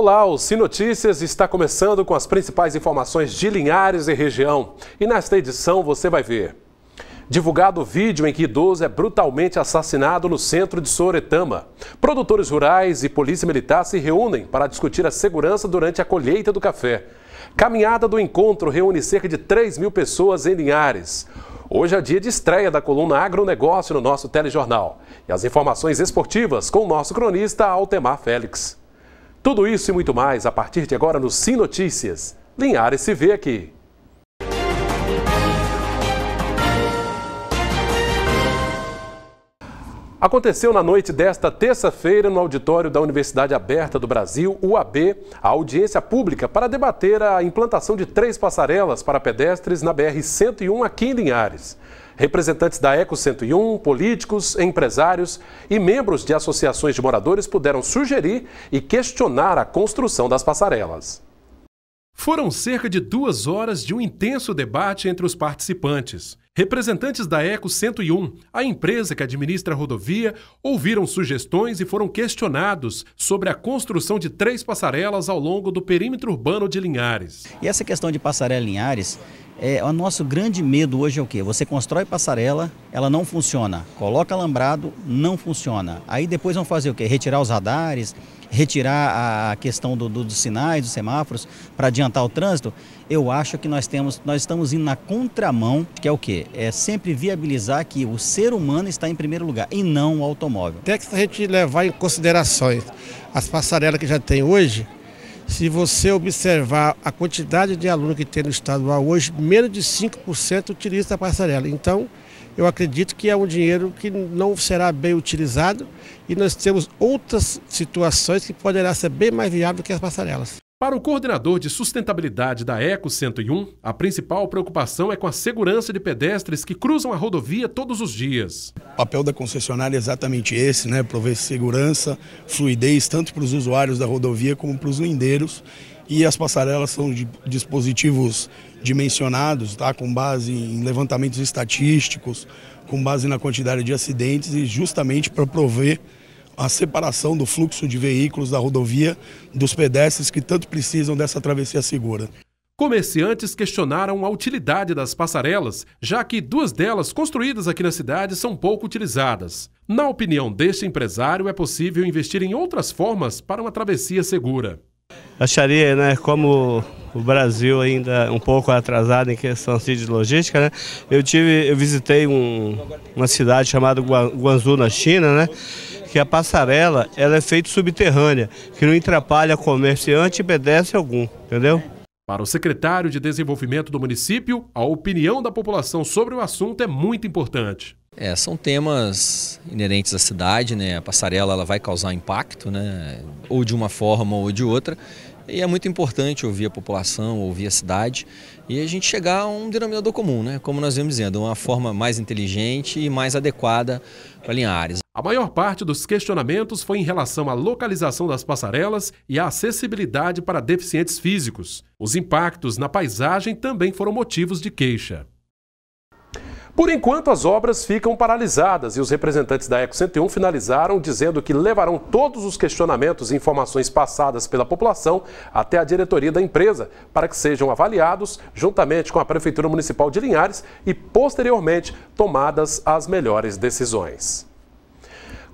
Olá, o Sim Notícias está começando com as principais informações de Linhares e região. E nesta edição você vai ver: divulgado vídeo em que idoso é brutalmente assassinado no centro de Sooretama. Produtores rurais e polícia militar se reúnem para discutir a segurança durante a colheita do café. Caminhada do encontro reúne cerca de 3.000 pessoas em Linhares. Hoje é dia de estreia da coluna Agronegócio no nosso telejornal. E as informações esportivas com o nosso cronista Altemar Félix. Tudo isso e muito mais a partir de agora no Sim Notícias. Linhares se vê aqui. Aconteceu na noite desta terça-feira no auditório da Universidade Aberta do Brasil, UAB, a audiência pública para debater a implantação de 3 passarelas para pedestres na BR-101 aqui em Linhares. Representantes da Eco 101, políticos, empresários e membros de associações de moradores puderam sugerir e questionar a construção das passarelas. Foram cerca de 2 horas de um intenso debate entre os participantes. Representantes da Eco 101, a empresa que administra a rodovia, ouviram sugestões e foram questionados sobre a construção de 3 passarelas ao longo do perímetro urbano de Linhares. E essa questão de passarela em Linhares, o nosso grande medo hoje é o quê? Você constrói passarela, ela não funciona. Coloca alambrado, não funciona. Aí depois vão fazer o quê? Retirar os radares, retirar a questão dos sinais, dos semáforos, para adiantar o trânsito. Eu acho que nós estamos indo na contramão, que é o quê? É sempre viabilizar que o ser humano está em primeiro lugar e não o automóvel. Até que se a gente levar em considerações as passarelas que já tem hoje, se você observar a quantidade de alunos que tem no estadual hoje, menos de 5% utiliza a passarela. Então, eu acredito que é um dinheiro que não será bem utilizado e nós temos outras situações que poderá ser bem mais viável que as passarelas. Para o coordenador de sustentabilidade da Eco 101, a principal preocupação é com a segurança de pedestres que cruzam a rodovia todos os dias. O papel da concessionária é exatamente esse, prover segurança, fluidez, tanto para os usuários da rodovia como para os lindeiros. E as passarelas são dispositivos dimensionados, com base em levantamentos estatísticos, com base na quantidade de acidentes e justamente para prover a separação do fluxo de veículos da rodovia dos pedestres que tanto precisam dessa travessia segura. Comerciantes questionaram a utilidade das passarelas, já que 2 delas construídas aqui na cidade são pouco utilizadas. Na opinião deste empresário, é possível investir em outras formas para uma travessia segura. Acharia, como o Brasil ainda é um pouco atrasado em questão de logística, eu visitei uma cidade chamada Guangzhou, na China, que a passarela ela é feita subterrânea, que não atrapalha comerciante e pedestre algum, entendeu? Para o secretário de Desenvolvimento do município, a opinião da população sobre o assunto é muito importante. São temas inerentes à cidade, A passarela ela vai causar impacto, Ou de uma forma ou de outra. E é muito importante ouvir a população, ouvir a cidade e a gente chegar a um denominador comum, Como nós vemos dizendo, uma forma mais inteligente e mais adequada para Linhares. A maior parte dos questionamentos foi em relação à localização das passarelas e à acessibilidade para deficientes físicos. Os impactos na paisagem também foram motivos de queixa. Por enquanto, as obras ficam paralisadas e os representantes da Eco 101 finalizaram dizendo que levarão todos os questionamentos e informações passadas pela população até a diretoria da empresa para que sejam avaliados juntamente com a Prefeitura Municipal de Linhares e, posteriormente, tomadas as melhores decisões.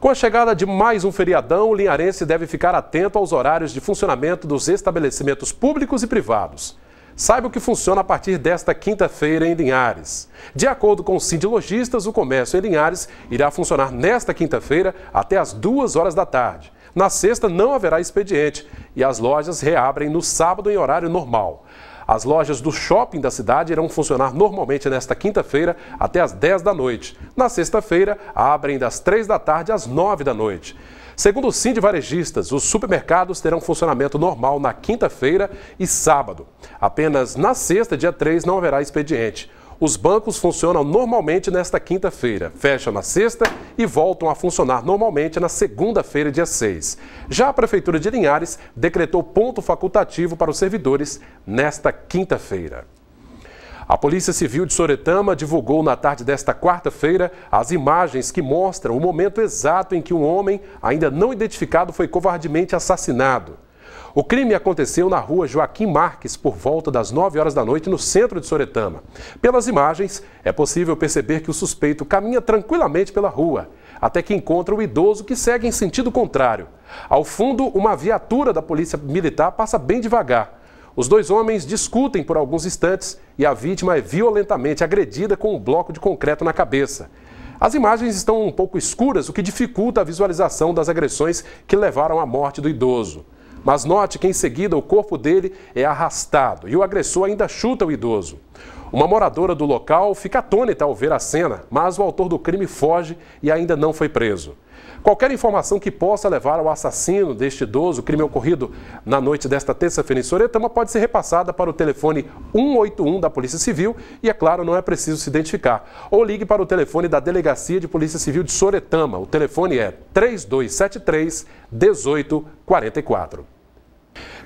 Com a chegada de mais um feriadão, o linharense deve ficar atento aos horários de funcionamento dos estabelecimentos públicos e privados. Saiba o que funciona a partir desta quinta-feira em Linhares. De acordo com o Sindilojistas, o comércio em Linhares irá funcionar nesta quinta-feira até às 2 horas da tarde. Na sexta não haverá expediente e as lojas reabrem no sábado em horário normal. As lojas do shopping da cidade irão funcionar normalmente nesta quinta-feira até às 10 da noite. Na sexta-feira, abrem das 3 da tarde às 9 da noite. Segundo o Sindivarejistas, os supermercados terão funcionamento normal na quinta-feira e sábado. Apenas na sexta, dia 3, não haverá expediente. Os bancos funcionam normalmente nesta quinta-feira, fecham na sexta e voltam a funcionar normalmente na segunda-feira, dia 6. Já a Prefeitura de Linhares decretou ponto facultativo para os servidores nesta quinta-feira. A Polícia Civil de Sooretama divulgou na tarde desta quarta-feira as imagens que mostram o momento exato em que um homem ainda não identificado foi covardemente assassinado. O crime aconteceu na rua Joaquim Marques por volta das 9 horas da noite no centro de Soretama. Pelas imagens, é possível perceber que o suspeito caminha tranquilamente pela rua, até que encontra o idoso que segue em sentido contrário. Ao fundo, uma viatura da Polícia Militar passa bem devagar. Os dois homens discutem por alguns instantes e a vítima é violentamente agredida com um bloco de concreto na cabeça. As imagens estão um pouco escuras, o que dificulta a visualização das agressões que levaram à morte do idoso. Mas note que em seguida o corpo dele é arrastado e o agressor ainda chuta o idoso. Uma moradora do local fica atônita ao ver a cena, mas o autor do crime foge e ainda não foi preso. Qualquer informação que possa levar ao assassino deste idoso, crime ocorrido na noite desta terça-feira em Soretama, pode ser repassada para o telefone 181 da Polícia Civil e, é claro, não é preciso se identificar. Ou ligue para o telefone da Delegacia de Polícia Civil de Soretama. O telefone é 3273-1844.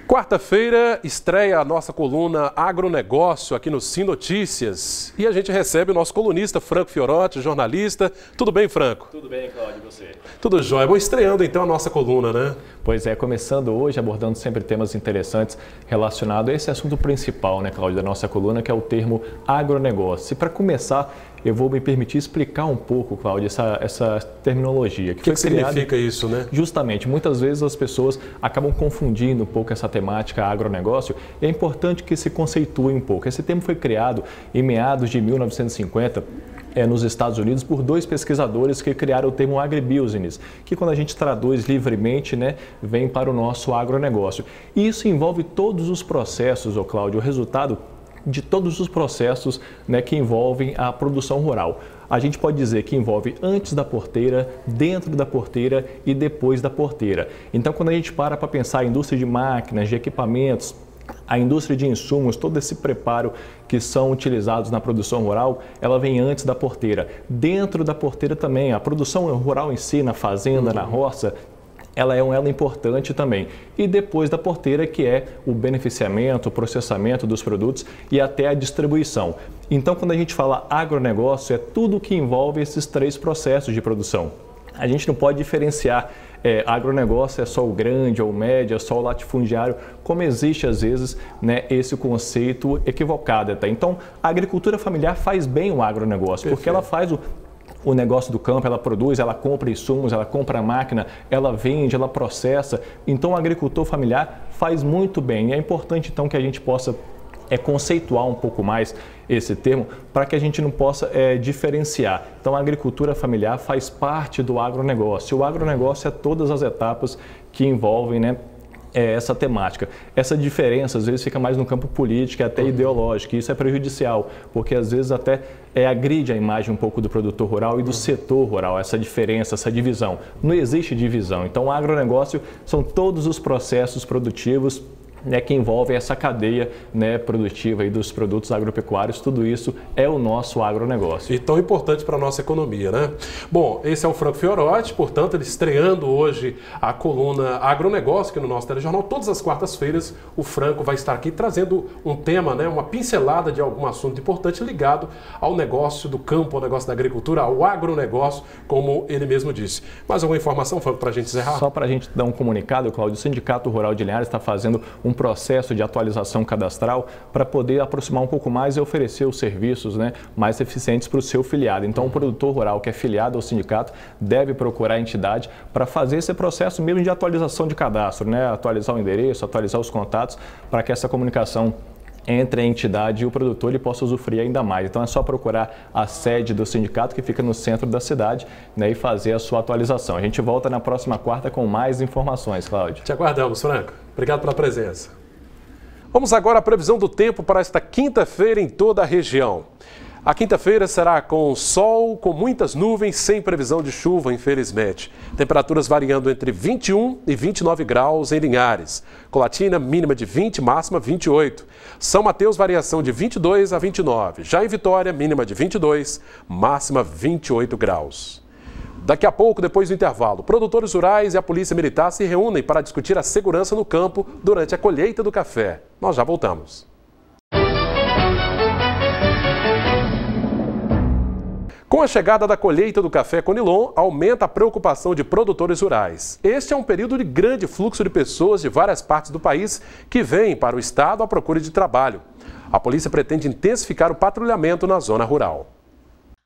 Quarta-feira estreia a nossa coluna Agronegócio aqui no Sim Notícias e a gente recebe o nosso colunista Franco Fiorotti, jornalista. Tudo bem, Franco? Tudo bem, Cláudio, e você? Tudo jóia. Bom, estreando então a nossa coluna, né? Pois é, começando hoje abordando sempre temas interessantes relacionados a esse assunto principal, né, Cláudio, da nossa coluna, que é o termo agronegócio. E para começar, eu vou me permitir explicar um pouco, Cláudio, essa terminologia. O que significa isso, né? Justamente, muitas vezes as pessoas acabam confundindo um pouco essa temática agronegócio e é importante que se conceitue um pouco. Esse termo foi criado em meados de 1950, nos Estados Unidos, por dois pesquisadores que criaram o termo agribusiness, que quando a gente traduz livremente, né, vem para o nosso agronegócio. E isso envolve todos os processos, Cláudio, o resultado de todos os processos, né, que envolvem a produção rural. A gente pode dizer que envolve antes da porteira, dentro da porteira e depois da porteira. Então, quando a gente para pensar a indústria de máquinas, de equipamentos, a indústria de insumos, todo esse preparo que são utilizados na produção rural, ela vem antes da porteira. Dentro da porteira também, a produção rural em si, na fazenda, na roça, ela é um elo importante também. E depois da porteira, que é o beneficiamento, o processamento dos produtos e até a distribuição. Então, quando a gente fala agronegócio, é tudo que envolve esses três processos de produção. A gente não pode diferenciar agronegócio é só o grande ou o médio, é só o latifundiário, como existe às vezes, né, esse conceito equivocado. Tá? Então, a agricultura familiar faz bem o agronegócio, Perfeito. porque ela faz o negócio do campo, ela produz, ela compra insumos, ela compra máquina, ela vende, ela processa. Então, o agricultor familiar faz muito bem. E é importante, então, que a gente possa conceituar um pouco mais esse termo para que a gente não possa diferenciar. Então, a agricultura familiar faz parte do agronegócio. O agronegócio é todas as etapas que envolvem, né, essa temática. Essa diferença, às vezes, fica mais no campo político e até ideológico, e isso é prejudicial, porque às vezes até agride a imagem um pouco do produtor rural e do setor rural, essa diferença, essa divisão. Não existe divisão. Então, o agronegócio são todos os processos produtivos, né, que envolvem essa cadeia, né, produtiva aí dos produtos agropecuários. Tudo isso é o nosso agronegócio. E tão importante para a nossa economia, né? Bom, esse é o Franco Fiorotti, portanto, ele estreando hoje a coluna Agronegócio aqui no nosso telejornal. Todas as quartas-feiras o Franco vai estar aqui trazendo um tema, né, uma pincelada de algum assunto importante ligado ao negócio do campo, ao negócio da agricultura, ao agronegócio, como ele mesmo disse. Mais alguma informação, Franco, para a gente encerrar? Só para a gente dar um comunicado, Cláudio, o Sindicato Rural de Linhares está fazendo um processo de atualização cadastral para poder aproximar um pouco mais e oferecer os serviços, né, mais eficientes para o seu filiado. Então, o produtor rural que é filiado ao sindicato deve procurar a entidade para fazer esse processo mesmo de atualização de cadastro, né, atualizar o endereço, atualizar os contatos, para que essa comunicação entre a entidade e o produtor ele possa usufruir ainda mais. Então é só procurar a sede do sindicato que fica no centro da cidade, né, e fazer a sua atualização. A gente volta na próxima quarta com mais informações, Cláudio. Te aguardamos, Franco. Obrigado pela presença. Vamos agora à previsão do tempo para esta quinta-feira em toda a região. A quinta-feira será com sol, com muitas nuvens, sem previsão de chuva, infelizmente. Temperaturas variando entre 21 e 29 graus em Linhares. Colatina, mínima de 20, máxima 28. São Mateus, variação de 22 a 29. Já em Vitória, mínima de 22, máxima 28 graus. Daqui a pouco, depois do intervalo, produtores rurais e a Polícia Militar se reúnem para discutir a segurança no campo durante a colheita do café. Nós já voltamos. Com a chegada da colheita do café Conilon, aumenta a preocupação de produtores rurais. Este é um período de grande fluxo de pessoas de várias partes do país que vêm para o estado à procura de trabalho. A polícia pretende intensificar o patrulhamento na zona rural.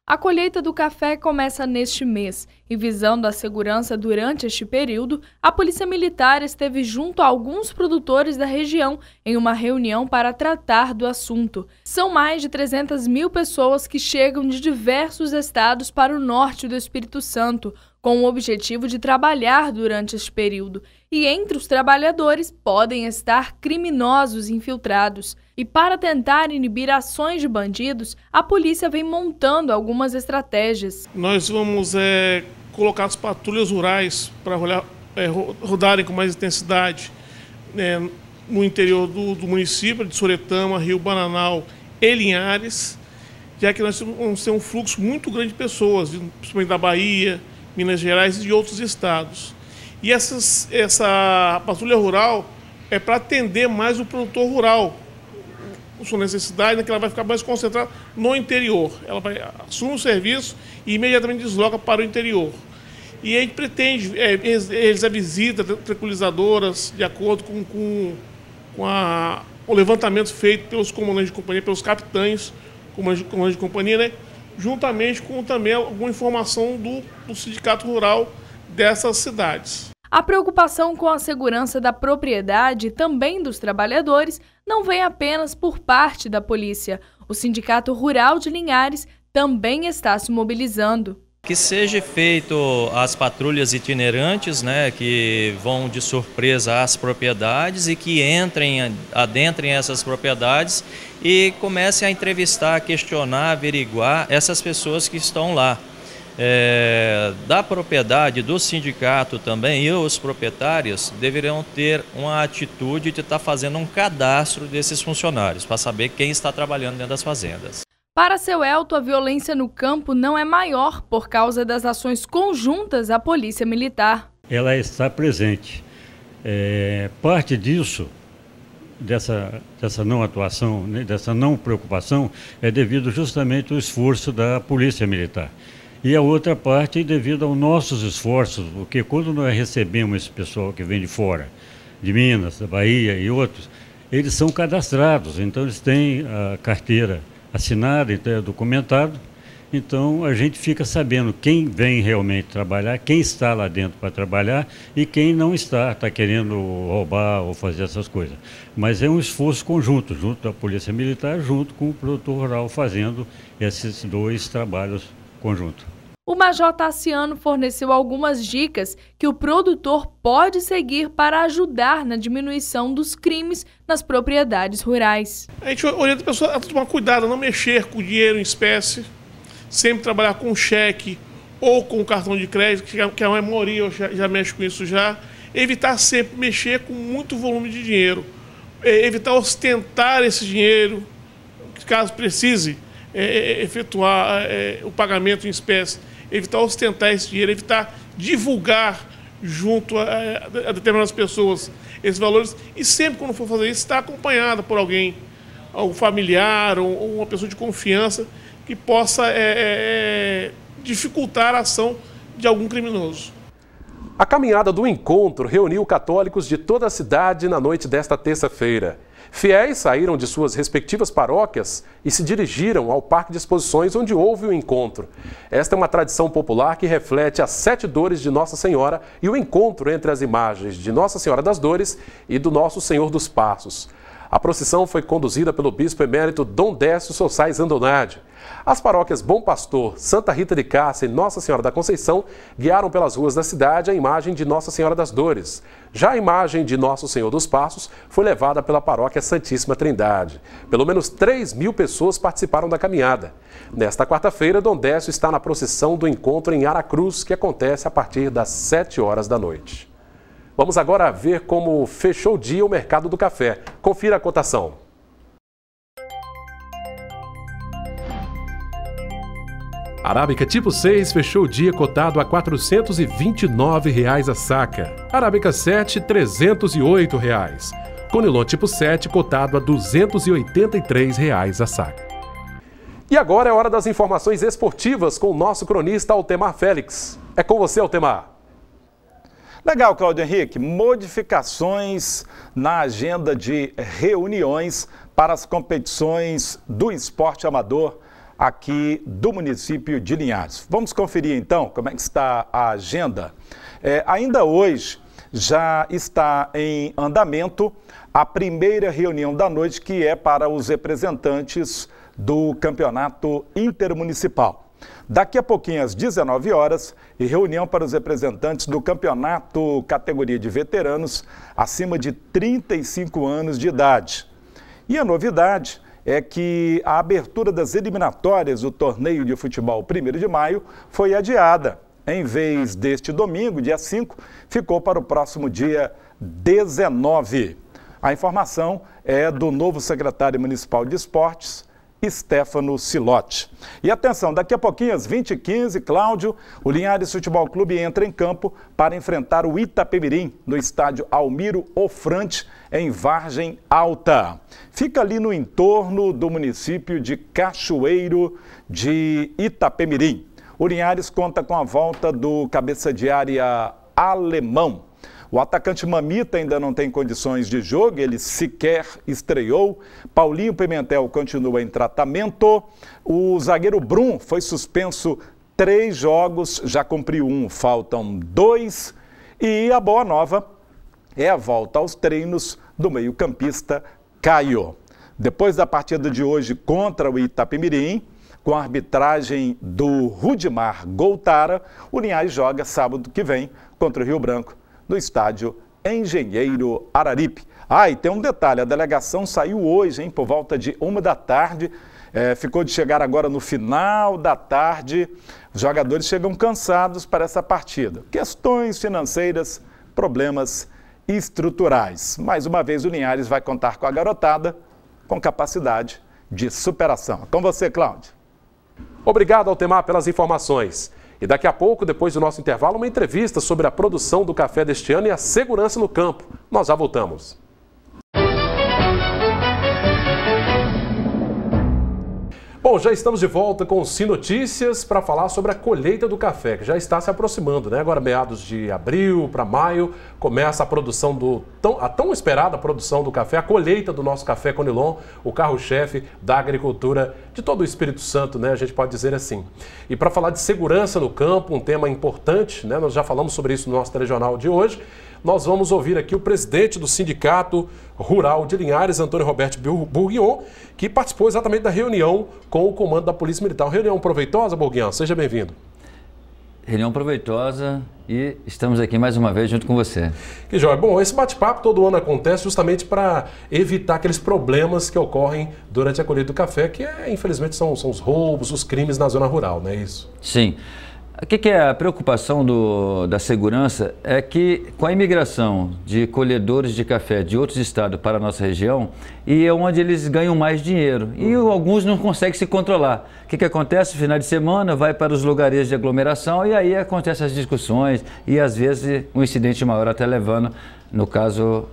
A colheita do café começa neste mês e, visando a segurança durante este período, a Polícia Militar esteve junto a alguns produtores da região em uma reunião para tratar do assunto. São mais de 300 mil pessoas que chegam de diversos estados para o norte do Espírito Santo, com o objetivo de trabalhar durante este período. E entre os trabalhadores podem estar criminosos infiltrados. E para tentar inibir ações de bandidos, a polícia vem montando algumas estratégias. Nós vamos colocar as patrulhas rurais para rodarem com mais intensidade no interior do município de Soretama, Rio Bananal e Linhares, já que nós vamos ter um fluxo muito grande de pessoas, principalmente da Bahia, Minas Gerais e de outros estados. E essa patrulha rural é para atender mais o produtor rural, sua necessidade, que ela vai ficar mais concentrada no interior. Ela vai assumir o serviço e imediatamente desloca para o interior. E a gente pretende realizar visitas tranquilizadoras de acordo com o levantamento feito pelos comandantes de companhia, pelos capitães comandantes de companhia, né? Juntamente com também alguma informação do sindicato rural dessas cidades. A preocupação com a segurança da propriedade e também dos trabalhadores não vem apenas por parte da polícia. O Sindicato Rural de Linhares também está se mobilizando. Que seja feito as patrulhas itinerantes, né, que vão de surpresa às propriedades e que adentrem essas propriedades e comecem a entrevistar, questionar, averiguar essas pessoas que estão lá. Da propriedade, do sindicato também, e os proprietários deverão ter uma atitude de estar fazendo um cadastro desses funcionários, para saber quem está trabalhando dentro das fazendas. Para seu Elton, a violência no campo não é maior por causa das ações conjuntas à Polícia Militar. Ela está presente. Parte disso, dessa não atuação, né, dessa não preocupação, é devido justamente ao esforço da Polícia Militar. E a outra parte devido aos nossos esforços, porque quando nós recebemos esse pessoal que vem de fora, de Minas, da Bahia e outros, eles são cadastrados, então eles têm a carteira assinada, então é documentado, então a gente fica sabendo quem vem realmente trabalhar, quem está lá dentro para trabalhar e quem não está querendo roubar ou fazer essas coisas. Mas é um esforço conjunto, junto da Polícia Militar, junto com o produtor rural, fazendo esses dois trabalhos conjuntos. O Major Tassiano forneceu algumas dicas que o produtor pode seguir para ajudar na diminuição dos crimes nas propriedades rurais. A gente orienta a pessoa a tomar cuidado, a não mexer com dinheiro em espécie, sempre trabalhar com cheque ou com cartão de crédito, que a maioria já mexe com isso já. Evitar sempre mexer com muito volume de dinheiro. Evitar ostentar esse dinheiro, caso precise efetuar o pagamento em espécie. Evitar ostentar esse dinheiro, evitar divulgar junto a determinadas pessoas esses valores. E sempre quando for fazer isso, estar acompanhado por alguém, um familiar ou uma pessoa de confiança que possa dificultar a ação de algum criminoso. A caminhada do encontro reuniu católicos de toda a cidade na noite desta terça-feira. Fiéis saíram de suas respectivas paróquias e se dirigiram ao Parque de Exposições, onde houve o encontro. Esta é uma tradição popular que reflete as 7 dores de Nossa Senhora e o encontro entre as imagens de Nossa Senhora das Dores e do Nosso Senhor dos Passos. A procissão foi conduzida pelo bispo emérito Dom Décio Sossais Andonade. As paróquias Bom Pastor, Santa Rita de Cássia e Nossa Senhora da Conceição guiaram pelas ruas da cidade a imagem de Nossa Senhora das Dores. Já a imagem de Nosso Senhor dos Passos foi levada pela paróquia Santíssima Trindade. Pelo menos 3.000 pessoas participaram da caminhada. Nesta quarta-feira, Dom Décio está na procissão do encontro em Aracruz, que acontece a partir das 7 horas da noite. Vamos agora ver como fechou o dia o mercado do café. Confira a cotação. Arábica tipo 6 fechou o dia cotado a R$ 429 a saca. Arábica 7, R$ 308. Conilon tipo 7 cotado a R$ 283 a saca. E agora é hora das informações esportivas com o nosso cronista Altemar Félix. É com você, Altemar. Legal, Cláudio Henrique. Modificações na agenda de reuniões para as competições do esporte amador aqui do município de Linhares. Vamos conferir então como é que está a agenda. Ainda hoje já está em andamento a primeira reunião da noite, que é para os representantes do campeonato intermunicipal. Daqui a pouquinho, às 19 horas, e reunião para os representantes do campeonato categoria de veteranos acima de 35 anos de idade. E a novidade é que a abertura das eliminatórias do torneio de futebol 1º de maio foi adiada. Em vez deste domingo, dia 5, ficou para o próximo dia 19. A informação é do novo secretário municipal de esportes, Stefano Silotti. E atenção, daqui a pouquinho, às 20h15, Cláudio, o Linhares Futebol Clube entra em campo para enfrentar o Itapemirim no estádio Almiro Ofrante, em Vargem Alta. Fica ali no entorno do município de Cachoeiro de Itapemirim. O Linhares conta com a volta do cabeça de área alemão. O atacante Mamita ainda não tem condições de jogo, ele sequer estreou. Paulinho Pimentel continua em tratamento. O zagueiro Brum foi suspenso 3 jogos, já cumpriu 1, faltam 2. E a boa nova é a volta aos treinos do meio-campista Caio. Depois da partida de hoje contra o Itapemirim, com a arbitragem do Rudimar Goltara, o Linhares joga sábado que vem contra o Rio Branco, no estádio Engenheiro Araripe. E tem um detalhe, a delegação saiu hoje, por volta de 13h, ficou de chegar agora no final da tarde. Os jogadores chegam cansados para essa partida. Questões financeiras, problemas estruturais. Mais uma vez o Linhares vai contar com a garotada, com capacidade de superação. Com você, Cláudio. Obrigado, Altemar, pelas informações. E daqui a pouco, depois do nosso intervalo, uma entrevista sobre a produção do café deste ano e a segurança no campo. Nós já voltamos. Bom, já estamos de volta com o Sim Notícias para falar sobre a colheita do café, que já está se aproximando, né? Agora, meados de abril para maio, começa a produção a tão esperada produção do café, a colheita do nosso café Conilon, o carro-chefe da agricultura de todo o Espírito Santo, né? A gente pode dizer assim. E para falar de segurança no campo, um tema importante, né? Nós já falamos sobre isso no nosso telejornal de hoje. Nós vamos ouvir aqui o presidente do Sindicato Rural de Linhares, Antônio Roberto Bourguignon, que participou exatamente da reunião com o comando da Polícia Militar. Reunião proveitosa, Bourguignon? Seja bem-vindo. Reunião proveitosa e estamos aqui mais uma vez junto com você. Que joia. Bom, esse bate-papo todo ano acontece justamente para evitar aqueles problemas que ocorrem durante a colheita do café, que infelizmente são os roubos, os crimes na zona rural, não é isso? Sim. O que é a preocupação da segurança é que com a imigração de colhedores de café de outros estados para a nossa região, e é onde eles ganham mais dinheiro, e alguns não conseguem se controlar. O que acontece? No final de semana vai para os lugares de aglomeração e aí acontecem as discussões e às vezes um incidente maior até levando, no caso,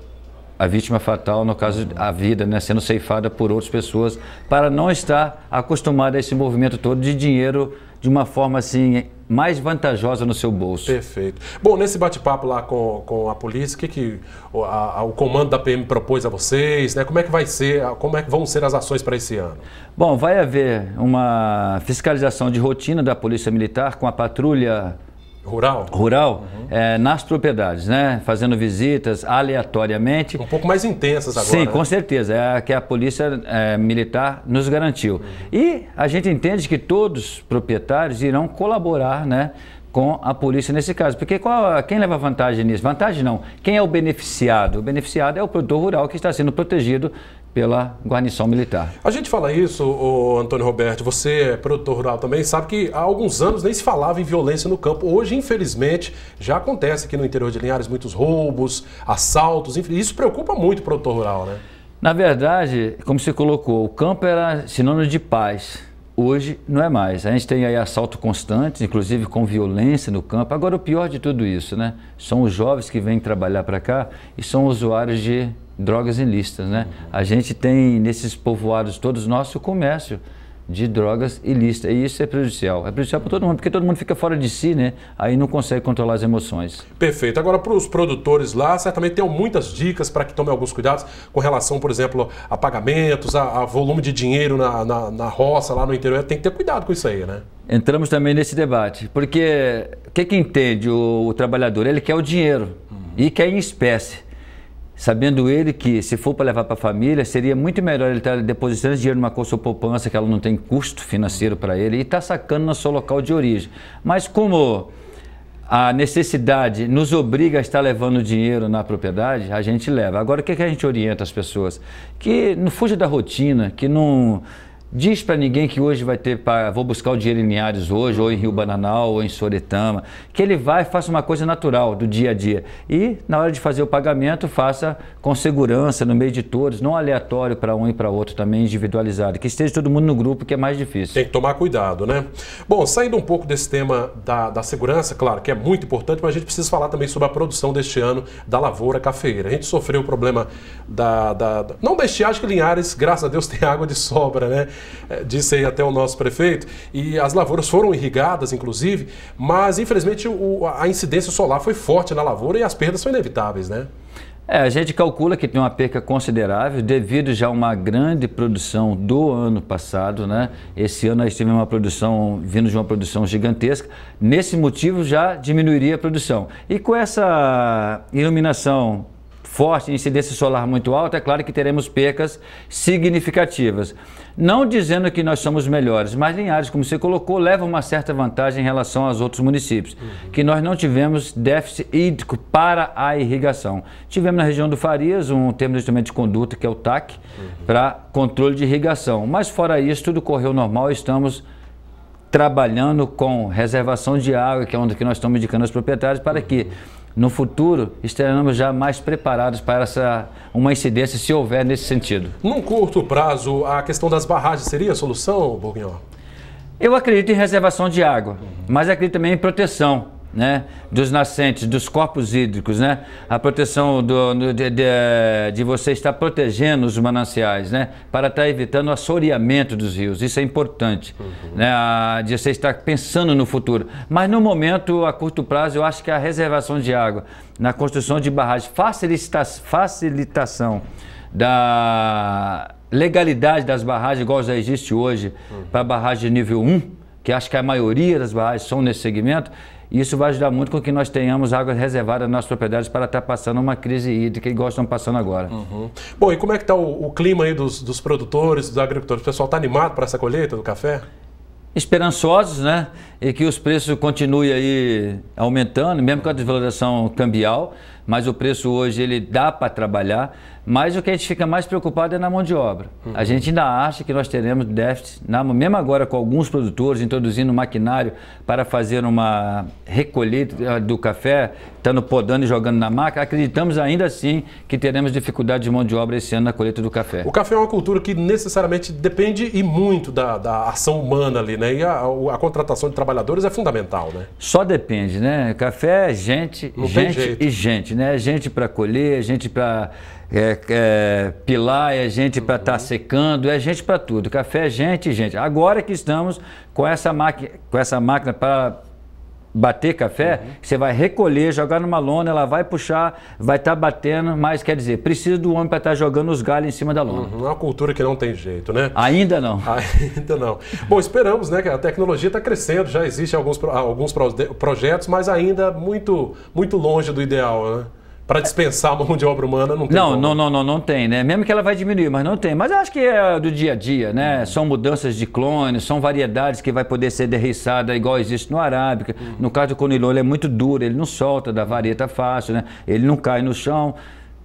a vítima fatal, no caso a vida, né, sendo ceifada por outras pessoas, para não estar acostumada a esse movimento todo de dinheiro de uma forma assim mais vantajosa no seu bolso. Perfeito. Bom, nesse bate-papo lá com a polícia, o que o comando da PM propôs a vocês, né? Como é que vai ser, como é que vão ser as ações para esse ano? Bom, vai haver uma fiscalização de rotina da Polícia Militar com a patrulha rural nas propriedades, né? Fazendo visitas aleatoriamente. Um pouco mais intensas agora. Sim, né? Com certeza. É a que a Polícia Militar nos garantiu. E a gente entende que todos os proprietários irão colaborar, né, com a polícia nesse caso. Porque quem leva vantagem nisso? Vantagem não. Quem é o beneficiado? O beneficiado é o produtor rural que está sendo protegido pela guarnição militar. A gente fala isso, Antônio Roberto, você é produtor rural também, sabe que há alguns anos nem se falava em violência no campo. Hoje, infelizmente, já acontece aqui no interior de Linhares muitos roubos, assaltos, isso preocupa muito o produtor rural, né? Na verdade, como você colocou, o campo era sinônimo de paz. Hoje não é mais. A gente tem aí assalto constante, inclusive com violência no campo. Agora, o pior de tudo isso, né? São os jovens que vêm trabalhar para cá e são usuários de drogas ilícitas, né? A gente tem nesses povoados todos nossos o comércio de drogas ilícitas, e isso é prejudicial para todo mundo, porque todo mundo fica fora de si, né? Aí não consegue controlar as emoções. Perfeito. Agora, para os produtores lá, certamente tem muitas dicas para que tomem alguns cuidados com relação, por exemplo, a pagamentos, a volume de dinheiro na roça, lá no interior. Tem que ter cuidado com isso aí, né? Entramos também nesse debate, porque o que entende o trabalhador? Ele quer o dinheiro e quer em espécie. Sabendo ele que, se for para levar para a família, seria muito melhor ele estar depositando dinheiro numa conta ou poupança, que ela não tem custo financeiro para ele, e estar sacando no seu local de origem. Mas como a necessidade nos obriga a estar levando dinheiro na propriedade, a gente leva. Agora, o que a gente orienta as pessoas? Que não fuja da rotina, que não diz para ninguém que hoje vai ter, vou buscar o dinheiro em Linhares hoje, ou em Rio Bananal, ou em Soretama, que ele vai e faça uma coisa natural do dia a dia. E na hora de fazer o pagamento, faça com segurança, no meio de todos, não aleatório para um e para outro, também individualizado, que esteja todo mundo no grupo, que é mais difícil. Tem que tomar cuidado, né? Bom, saindo um pouco desse tema da segurança, claro que é muito importante, mas a gente precisa falar também sobre a produção deste ano da lavoura cafeeira. A gente sofreu o problema não da estiagem, que Linhares, graças a Deus, tem água de sobra, né? Disse aí até o nosso prefeito, e as lavouras foram irrigadas, inclusive, mas infelizmente a incidência solar foi forte na lavoura e as perdas são inevitáveis, né? A gente calcula que tem uma perca considerável devido já a uma grande produção do ano passado, né? Esse ano nós tivemos uma produção, vindo de uma produção gigantesca, nesse motivo já diminuiria a produção. E com essa iluminação forte, incidência solar muito alta, é claro que teremos percas significativas. Não dizendo que nós somos melhores, mas Linhares, como você colocou, leva uma certa vantagem em relação aos outros municípios, que nós não tivemos déficit hídrico para a irrigação. Tivemos na região do Farias um termo de instrumento de conduta, que é o TAC, para controle de irrigação. Mas fora isso, tudo correu normal, estamos trabalhando com reservação de água, que é onde nós estamos indicando aos proprietários, para que no futuro estaremos já mais preparados para uma incidência, se houver nesse sentido. Num curto prazo, a questão das barragens seria a solução, Bourguignon? Eu acredito em reservação de água, mas acredito também em proteção, né, dos nascentes, dos corpos hídricos, né, a proteção de você estar protegendo os mananciais, né, para estar evitando o assoreamento dos rios. Isso é importante, né, de você estar pensando no futuro. Mas no momento, a curto prazo, eu acho que a reservação de água na construção de barragens, facilitação da legalidade das barragens, igual já existe hoje, para barragem de nível 1, que acho que a maioria das barragens são nesse segmento. Isso vai ajudar muito com que nós tenhamos água reservada nas nossas propriedades para estar passando uma crise hídrica igual estão passando agora. Bom, e como é que está o clima aí dos produtores, dos agricultores? O pessoal está animado para essa colheita do café? Esperançosos, né? E que os preços continuem aí aumentando, mesmo com a desvalorização cambial, mas o preço hoje ele dá para trabalhar, mas o que a gente fica mais preocupado é na mão de obra. A gente ainda acha que nós teremos déficit, mesmo agora com alguns produtores introduzindo maquinário para fazer uma recolheita do café, estando podando e jogando na máquina, acreditamos ainda assim que teremos dificuldade de mão de obra esse ano na colheita do café. O café é uma cultura que necessariamente depende e muito da ação humana ali, né? E a contratação de trabalhadores é fundamental, né? Só depende, né? Café é gente, e gente, né? Gente para colher, gente para pilar, é gente para estar secando, é gente para tudo. Café é gente e gente. Agora que estamos com essa máquina para bater café, você vai recolher, jogar numa lona, ela vai puxar, vai estar batendo, mas quer dizer, precisa do homem para estar jogando os galhos em cima da lona. É uma cultura que não tem jeito, né? Ainda não. Ainda não. Bom, esperamos, né, que a tecnologia está crescendo, já existem alguns projetos, mas ainda muito longe do ideal, né? Para dispensar a mão de obra humana não tem. Não tem, né? Mesmo que ela vai diminuir, mas não tem. Mas eu acho que é do dia a dia, né? São mudanças de clones, são variedades que vai poder ser derriçada igual existe no arábica. No caso do conilon, ele é muito duro, ele não solta da vareta fácil, né? Ele não cai no chão.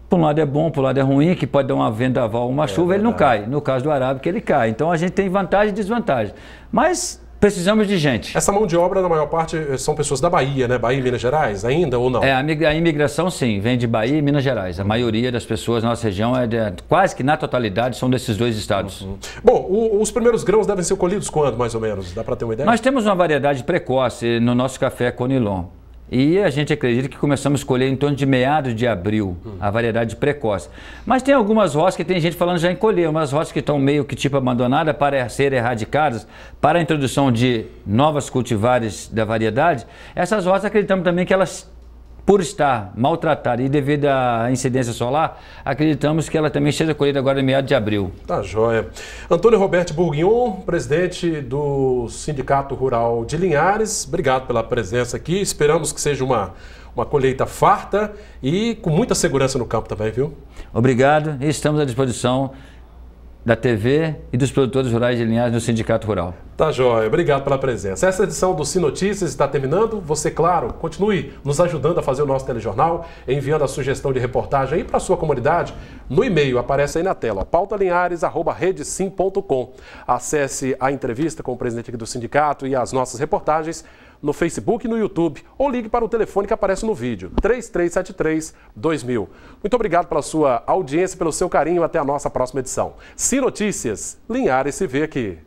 Por um lado é bom, por um lado é ruim, que pode dar uma vendaval, uma chuva, ele não cai. No caso do arábica, ele cai. Então a gente tem vantagem e desvantagem. Mas precisamos de gente. Essa mão de obra, na maior parte, são pessoas da Bahia, né? Bahia e Minas Gerais, ainda ou não? A imigração, sim, vem de Bahia e Minas Gerais. A maioria das pessoas na nossa região, quase que na totalidade, são desses dois estados. Bom, os primeiros grãos devem ser colhidos quando, mais ou menos? Dá para ter uma ideia? Nós temos uma variedade precoce no nosso café conilon. E a gente acredita que começamos a colher em torno de meados de abril, a variedade precoce. Mas tem algumas roças que tem gente falando já em colher, umas roças que estão meio que tipo abandonadas para serem erradicadas, para a introdução de novas cultivares da variedade. Essas roças acreditamos também que elas, por estar maltratada e devido à incidência solar, acreditamos que ela também seja colhida agora em meados de abril. Tá joia. Antônio Roberto Bourguignon, presidente do Sindicato Rural de Linhares, obrigado pela presença aqui. Esperamos que seja uma colheita farta e com muita segurança no campo também, viu? Obrigado e estamos à disposição da TV e dos produtores rurais de Linhares no Sindicato Rural. Tá joia, obrigado pela presença. Essa edição do Sinotícias está terminando. Você, claro, continue nos ajudando a fazer o nosso telejornal, enviando a sugestão de reportagem aí para a sua comunidade. No e-mail, aparece aí na tela, pautalinhares@redesim.com. Acesse a entrevista com o presidente aqui do sindicato e as nossas reportagens no Facebook e no YouTube, ou ligue para o telefone que aparece no vídeo, 3373-2000. Muito obrigado pela sua audiência, pelo seu carinho. Até a nossa próxima edição. Sinotícias, Linhares se vê aqui.